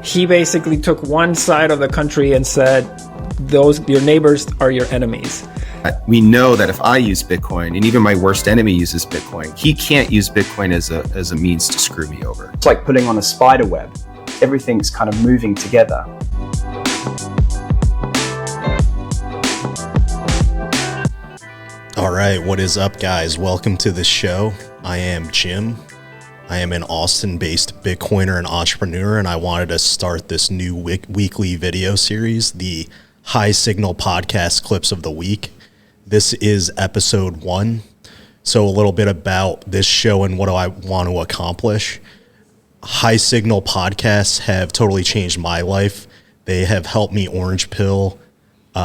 he basically took one side of the country and said, your neighbors are your enemies. We know that if I use Bitcoin, and even my worst enemy uses Bitcoin, he can't use Bitcoin as a means to screw me over. It's like putting on a spider web. Everything's kind of moving together. All right, what is up, guys? Welcome to the show. I am Jim. I am an Austin-based Bitcoiner and entrepreneur, and I wanted to start this new weekly video series, the High Signal Podcast Clips of the Week. This is episode 1. So a little bit about this show and what do I want to accomplish. High Signal podcasts have totally changed my life. They have helped me orange pill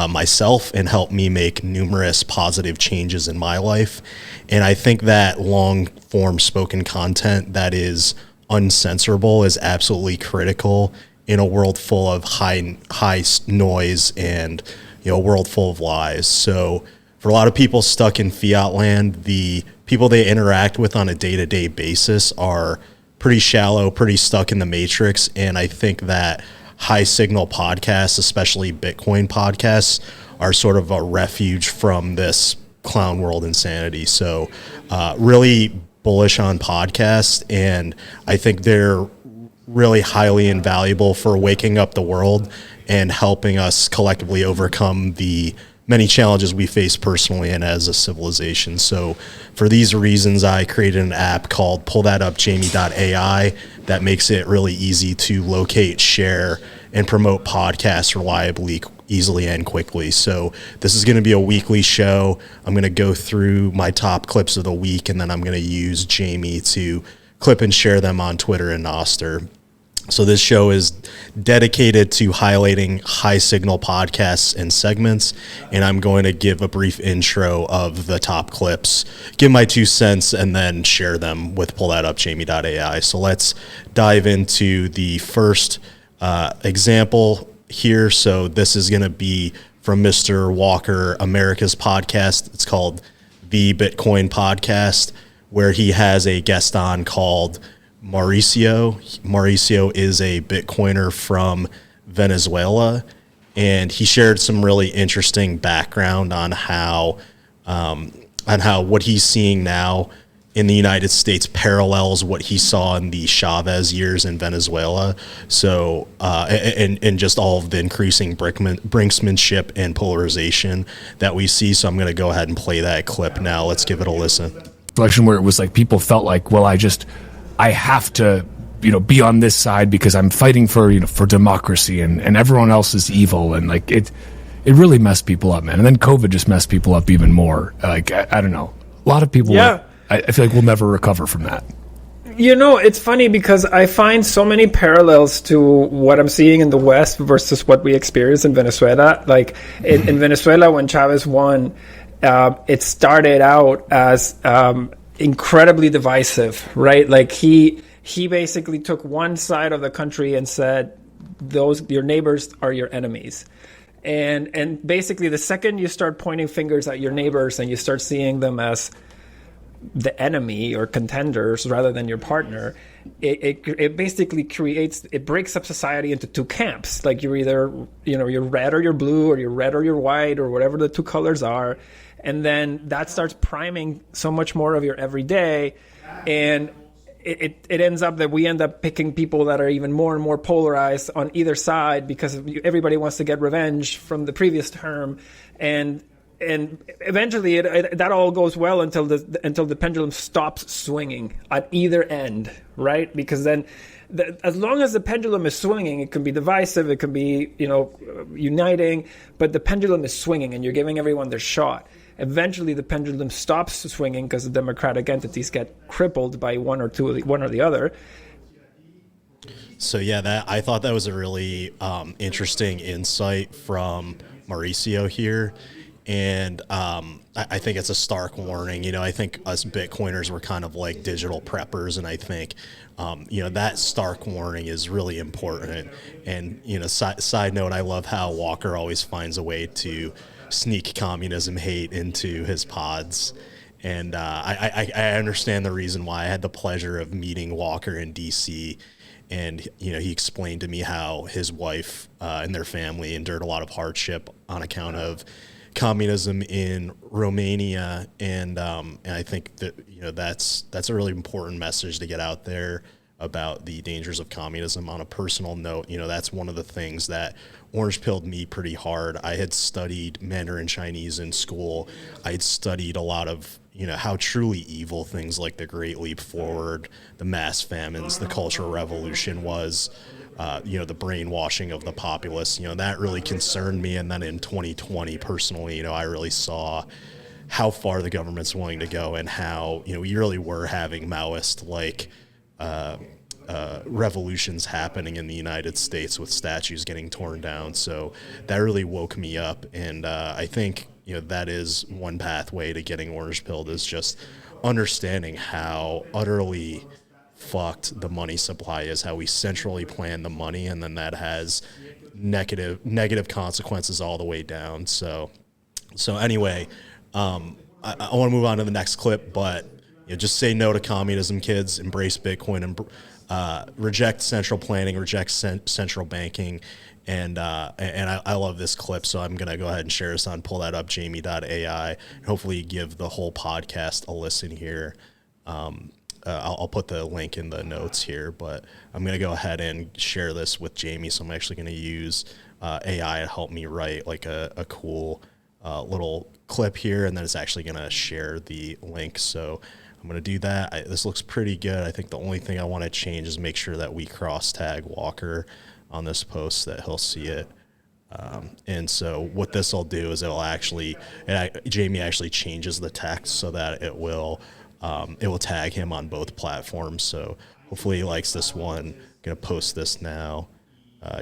myself and helped me make numerous positive changes in my life. And I think that long form spoken content that is uncensorable is absolutely critical in a world full of high noise and, a world full of lies. So for a lot of people stuck in fiat land, the people they interact with on a day-to-day basis are pretty shallow, pretty stuck in the matrix. And I think that high signal podcasts, especially Bitcoin podcasts, are sort of a refuge from this clown world insanity. So really bullish on podcasts, and I think they're really highly invaluable for waking up the world and helping us collectively overcome the many challenges we face personally and as a civilization. So for these reasons, I created an app called pulldatoupjamie.ai that makes it really easy to locate, share, and promote podcasts reliably, easily, and quickly. So this is going to be a weekly show. I'm going to go through my top clips of the week, and then I'm going to use Jamie to clip and share them on Twitter and Nostr. So this show is dedicated to highlighting high signal podcasts and segments, and I'm going to give a brief intro of the top clips, give my 2 cents, and then share them with pulldatoupjamie.ai. So let's dive into the first example here. So this is going to be from Mr. Walker, America's podcast. It's called The Bitcoin Podcast, where he has a guest on called Mauricio. Mauricio is a Bitcoiner from Venezuela, and he shared some really interesting background on how what he's seeing now in the United States parallels what he saw in the Chavez years in Venezuela. So, and just all of the increasing brinksmanship and polarization that we see. So I'm going to go ahead and play that clip now. Let's give it a listen. Election where it was like people felt like, well, I have to, be on this side because I'm fighting for democracy and everyone else is evil. And like, it really messed people up, man. And then COVID just messed people up even more. Like, I don't know. A lot of people, I feel like we'll never recover from that. It's funny because I find so many parallels to what I'm seeing in the West versus what we experience in Venezuela. Like in Venezuela, when Chávez won, it started out as incredibly divisive, right? Like he basically took one side of the country and said, your neighbors are your enemies. And basically the second you start pointing fingers at your neighbors and you start seeing them as the enemy or contenders rather than your partner, it basically breaks up society into two camps. Like you're either, you're red or you're blue, or you're red or you're white, or whatever the two colors are. And then that starts priming so much more of your everyday. And it ends up that we end up picking people that are even more and more polarized on either side because everybody wants to get revenge from the previous term. And eventually that all goes well until the pendulum stops swinging at either end, right? Because then as long as the pendulum is swinging, it can be divisive, it can be, uniting, but the pendulum is swinging and you're giving everyone their shot. Eventually the pendulum stops swinging because the democratic entities get crippled by one or the other. So yeah, I thought that was a really interesting insight from Mauricio here. And I think it's a stark warning. I think us Bitcoiners were kind of like digital preppers, and I think that stark warning is really important. And side note, I love how Walker always finds a way to sneak communism hate into his pods. And I understand the reason why. I had the pleasure of meeting Walker in DC, And, he explained to me how his wife and their family endured a lot of hardship on account of communism in Romania. And I think that, that's a really important message to get out there about the dangers of communism. On a personal note, that's one of the things that orange pilled me pretty hard. I had studied Mandarin Chinese in school. I had studied a lot of how truly evil things like the Great Leap Forward, the mass famines, the Cultural Revolution was, the brainwashing of the populace, that really concerned me. And then in 2020, personally, I really saw how far the government's willing to go and how, we really were having Maoist-like revolutions happening in the United States with statues getting torn down. So that really woke me up. And I think, that is one pathway to getting orange pilled, is just understanding how utterly fucked the money supply is, how we centrally plan the money, and then that has negative consequences all the way down. So anyway, I want to move on to the next clip, but just say no to communism, kids. Embrace Bitcoin and reject central planning, reject central banking. And I love this clip, so I'm going to go ahead and share this on pull that up, jamie.ai, and hopefully give the whole podcast a listen here. I'll put the link in the notes here, but I'm going to go ahead and share this with Jamie. So I'm actually going to use AI to help me write like a cool little clip here, and then it's actually going to share the link. So I'm going to do that. This looks pretty good. I think the only thing I want to change is make sure that we cross tag Walker on this post, that he'll see it. And so what this will do is Jamie actually changes the text so that it will tag him on both platforms. So hopefully he likes this one. I'm going to post this now.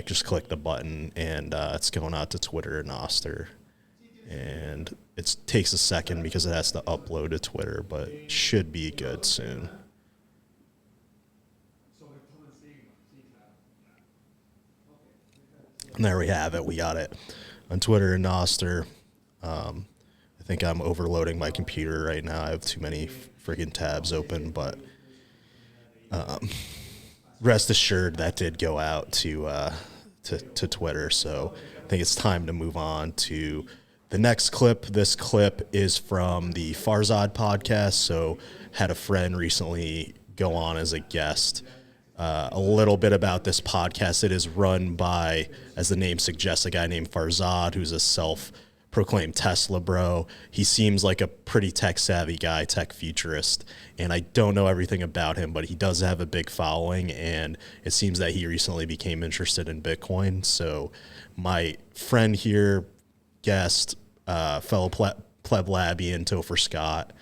Just click the button, and it's going out to Twitter and Oster. And it takes a second because it has to upload to Twitter, but it should be good soon. And there we have it. We got it on Twitter and Oster. I think I'm overloading my computer right now. I have too many friggin' tabs open, but rest assured that did go out to Twitter. So I think it's time to move on to the next clip. This clip is from the Farzad podcast. So had a friend recently go on as a guest. A little bit about this podcast. It is run by, as the name suggests, a guy named Farzad, who's a self-proclaimed Tesla bro. He seems like a pretty tech-savvy guy, tech futurist, and I don't know everything about him, but he does have a big following, and it seems that he recently became interested in Bitcoin. So my friend here, guest, fellow pleb labbian Topher Scott,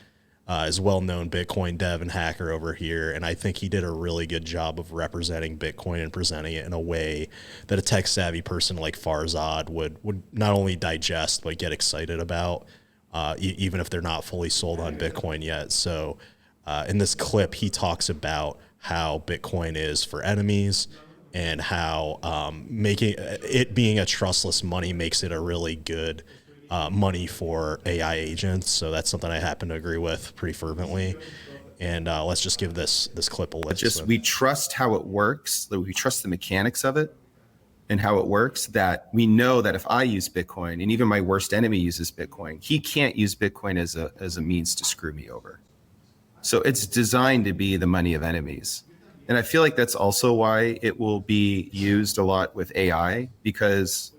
is well-known Bitcoin dev and hacker over here, and I think he did a really good job of representing Bitcoin and presenting it in a way that a tech-savvy person like Farzad would not only digest but get excited about, even if they're not fully sold on Bitcoin yet. So in this clip, he talks about how Bitcoin is for enemies and how making it being a trustless money makes it a really good money for AI agents. So that's something I happen to agree with pretty fervently. And let's just give this clip a listen. We trust how it works. We trust the mechanics of it and how it works, that we know that if I use Bitcoin, and even my worst enemy uses Bitcoin, he can't use Bitcoin as a means to screw me over. So it's designed to be the money of enemies. And I feel like that's also why it will be used a lot with AI, because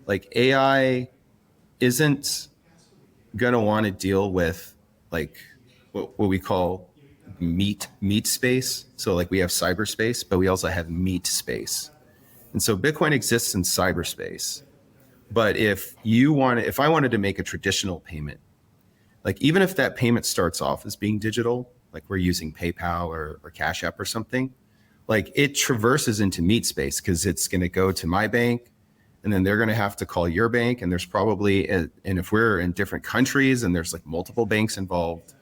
like AI isn't going to want to deal with like what we call meat space. So like we have cyberspace, but we also have meat space. And so Bitcoin exists in cyberspace. But if I wanted to make a traditional payment, like even if that payment starts off as being digital, like we're using PayPal or Cash App or something, like it traverses into meat space because it's going to go to my bank, and then they're going to have to call your bank. And there's probably, and if we're in different countries and there's like multiple banks involved,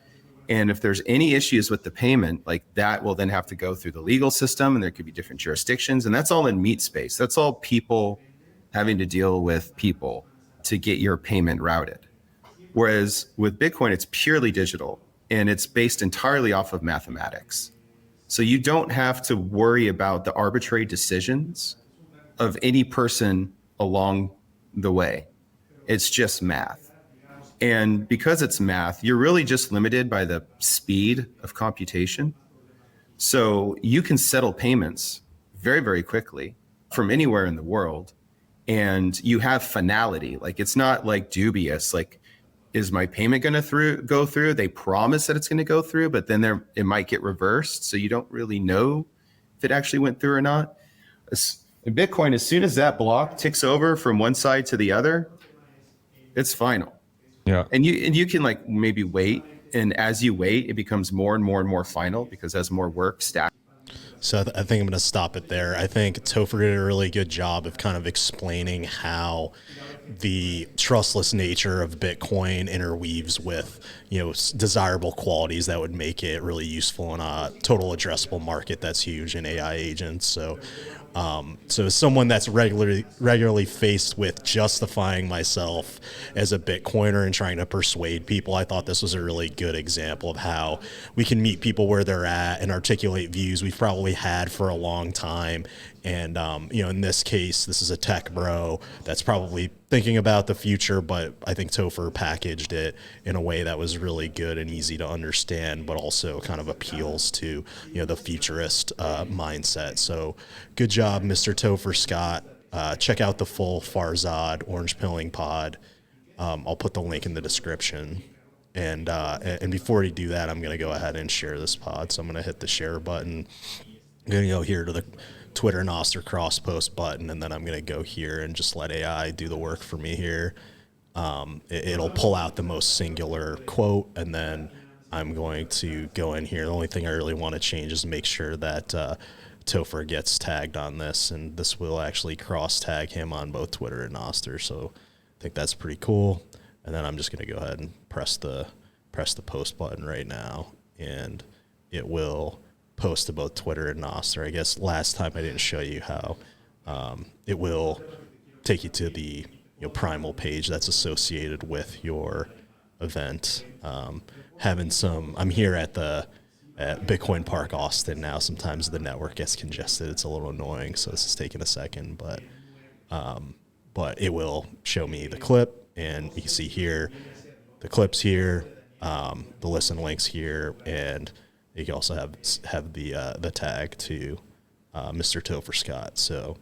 and if there's any issues with the payment, like that will then have to go through the legal system, and there could be different jurisdictions. And that's all in meat space. That's all people having to deal with people to get your payment routed. Whereas with Bitcoin, it's purely digital, and it's based entirely off of mathematics. So you don't have to worry about the arbitrary decisions of any person along the way. It's just math. And because it's math, you're really just limited by the speed of computation. So you can settle payments very, very quickly from anywhere in the world. And you have finality. Like, it's not like dubious, like, is my payment going to go through? They promise that it's going to go through, but then it might get reversed. So you don't really know if it actually went through or not. In Bitcoin, as soon as that block ticks over from one side to the other, it's final. Yeah. And you can like maybe wait. And as you wait, it becomes more and more and more final, because as more work stacks. So I think I'm going to stop it there. I think Topher did a really good job of kind of explaining how the trustless nature of Bitcoin interweaves with, desirable qualities that would make it really useful in a total addressable market that's huge in AI agents. So as someone that's regularly faced with justifying myself as a Bitcoiner and trying to persuade people, I thought this was a really good example of how we can meet people where they're at and articulate views we've probably had for a long time. And, in this case, this is a tech bro that's probably thinking about the future, but I think Topher packaged it in a way that was really good and easy to understand, but also kind of appeals to, the futurist mindset. So good job, Mr. Topher Scott. Check out the full Farzad Orange Pilling pod. I'll put the link in the description. And before we do that, I'm going to go ahead and share this pod. So I'm going to hit the share button. I'm going to go here to the Twitter Noster cross post button, and then I'm going to go here and just let AI do the work for me here. It'll pull out the most singular quote, and then I'm going to go in here. The only thing I really want to change is make sure that Topher gets tagged on this, and this will actually cross tag him on both Twitter and Noster. So I think that's pretty cool. And then I'm just going to go ahead and press the post button right now, and it will post to both Twitter and Noster. I guess last time I didn't show you how it will take you to the primal page that's associated with your event. I'm here at Bitcoin Park Austin now. Sometimes the network gets congested. It's a little annoying, so this is taking a second, but it will show me the clip, and you can see here the clips here, the listen links here, and you can also have the tag to Mr. Topher Scott. So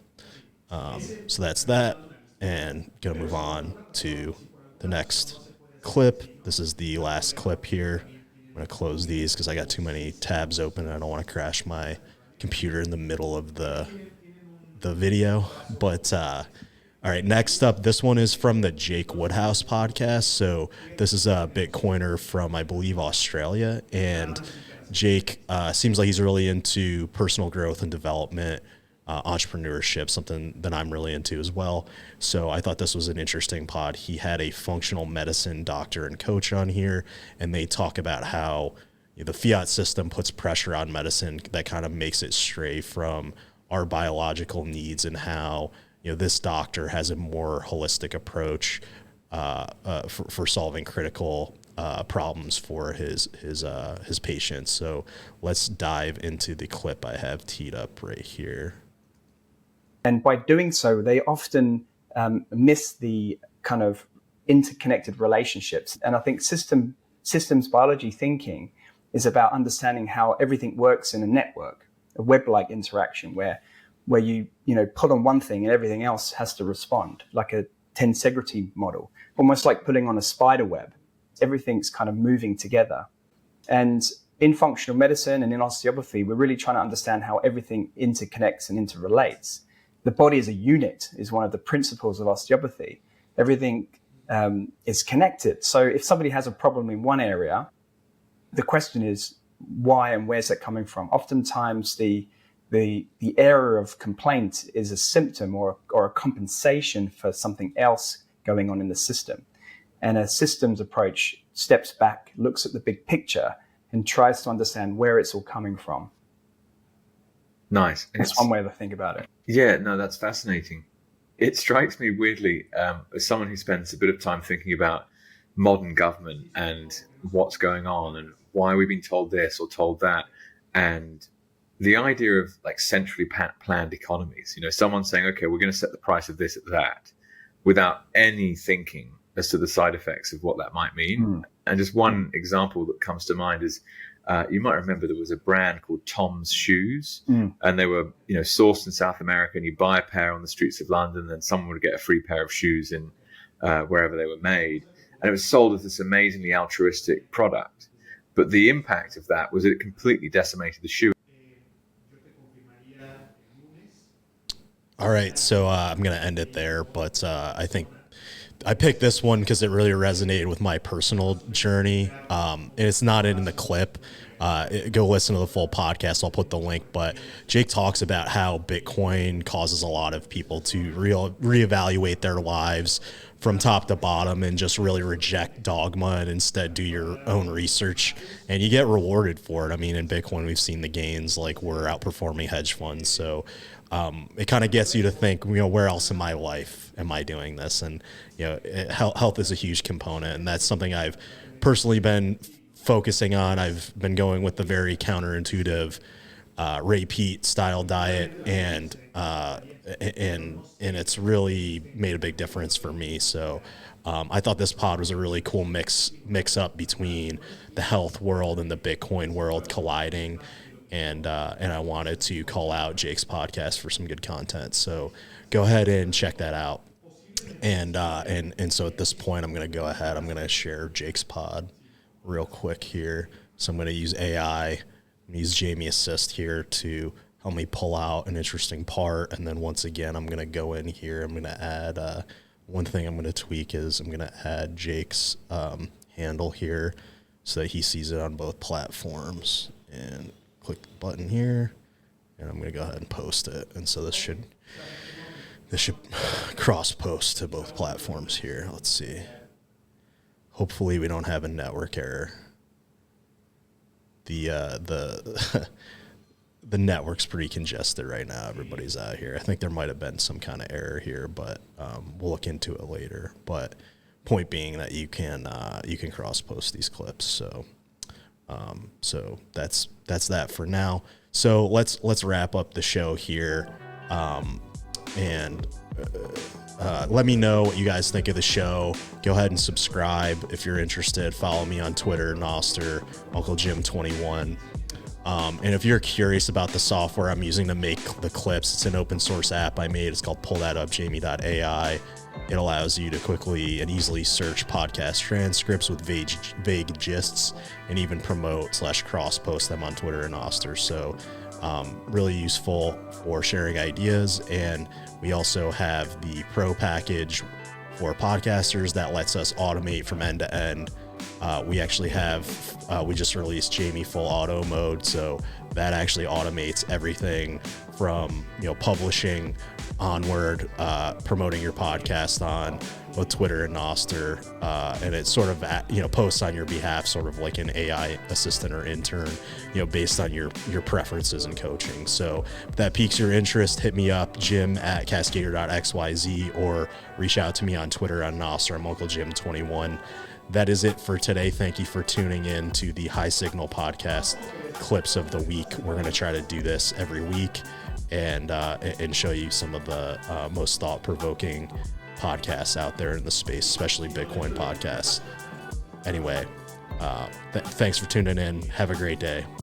that's that, and gonna move on to the next clip. This is the last clip here. I'm gonna close these because I got too many tabs open and I don't want to crash my computer in the middle of the video. But all right, next up, this one is from the Jake Woodhouse podcast. So this is a Bitcoiner from, I believe, Australia, and Jake seems like he's really into personal growth and development, entrepreneurship, something that I'm really into as well. So I thought this was an interesting pod. He had a functional medicine doctor and coach on here, and they talk about how the fiat system puts pressure on medicine that kind of makes it stray from our biological needs, and how this doctor has a more holistic approach for solving critical problems for his patients. So let's dive into the clip I have teed up right here. And by doing so, they often miss the kind of interconnected relationships. And I think systems biology thinking is about understanding how everything works in a network, a web-like interaction where you put on one thing and everything else has to respond, like a tensegrity model, almost like putting on a spider web. Everything's kind of moving together. And in functional medicine and in osteopathy, we're really trying to understand how everything interconnects and interrelates. The body as a unit is one of the principles of osteopathy. Everything is connected. So if somebody has a problem in one area, the question is why and where's that coming from? Oftentimes the area of complaint is a symptom or a compensation for something else going on in the system. And a systems approach steps back, looks at the big picture, and tries to understand where it's all coming from. Nice. That's one way to think about it. Yeah, no, that's fascinating. It strikes me weirdly, as someone who spends a bit of time thinking about modern government and what's going on and why we've been told this or told that, and the idea of like centrally planned economies, someone saying, okay, we're going to set the price of this at that without any thinking as to the side effects of what that might mean. And just one example that comes to mind is, you might remember there was a brand called Tom's Shoes, and they were, sourced in South America, and you buy a pair on the streets of London, and someone would get a free pair of shoes in wherever they were made. And it was sold as this amazingly altruistic product. But the impact of that was it completely decimated the shoe. All right, so I'm going to end it there, but I think I picked this one because it really resonated with my personal journey. And it's not in the clip. Go listen to the full podcast. I'll put the link. But Jake talks about how Bitcoin causes a lot of people to reevaluate their lives from top to bottom and just really reject dogma and instead do your own research. And you get rewarded for it. I mean, in Bitcoin, we've seen the gains, like we're outperforming hedge funds. So it kind of gets you to think, where else in my life am I doing this? And, health is a huge component. And that's something I've personally been focusing on. I've been going with the very counterintuitive Ray Peat style diet, and it's really made a big difference for me. So I thought this pod was a really cool mix up between the health world and the Bitcoin world colliding. And I wanted to call out Jake's podcast for some good content. So go ahead and check that out. And so at this point, I'm going to go ahead. I'm going to share Jake's pod real quick here. So I'm going to use AI. I'm going to use Jamie Assist here to help me pull out an interesting part. And then once again, I'm going to go in here. I'm going to add one thing I'm going to tweak is I'm going to add Jake's handle here so that he sees it on both platforms. And click the button here, and I'm going to go ahead and post it. And so this should cross post to both platforms here. Let's see. Hopefully we don't have a network error. The network's pretty congested right now. Everybody's out here. I think there might have been some kind of error here, but we'll look into it later. But point being that you can cross post these clips. So that's that for now. So let's wrap up the show here, and let me know what you guys think of the show. Go ahead and subscribe if you're interested. Follow me on Twitter, Noster, Uncle Jim 21. And if you're curious about the software I'm using to make the clips, it's an open source app I made. It's called pullthatupjamie.ai. It allows you to quickly and easily search podcast transcripts with vague gists and even promote / cross post them on Twitter and Noster. So really useful for sharing ideas. And we also have the Pro package for podcasters that lets us automate from end to end. We actually we just released Jamie Full Auto mode, so that actually automates everything from publishing onward, promoting your podcast on both Twitter and Noster, and it sort of posts on your behalf, sort of like an AI assistant or intern, based on your preferences and coaching. So if that piques your interest, hit me up, jim@cascadr.xyz, or reach out to me on Twitter on Noster. I'm Uncle Jim 21. That is it for today. Thank you for tuning in to the High Signal Podcast Clips of the Week. We're going to try to do this every week and show you some of the most thought-provoking podcasts out there in the space, especially Bitcoin podcasts. Anyway, thanks for tuning in. Have a great day.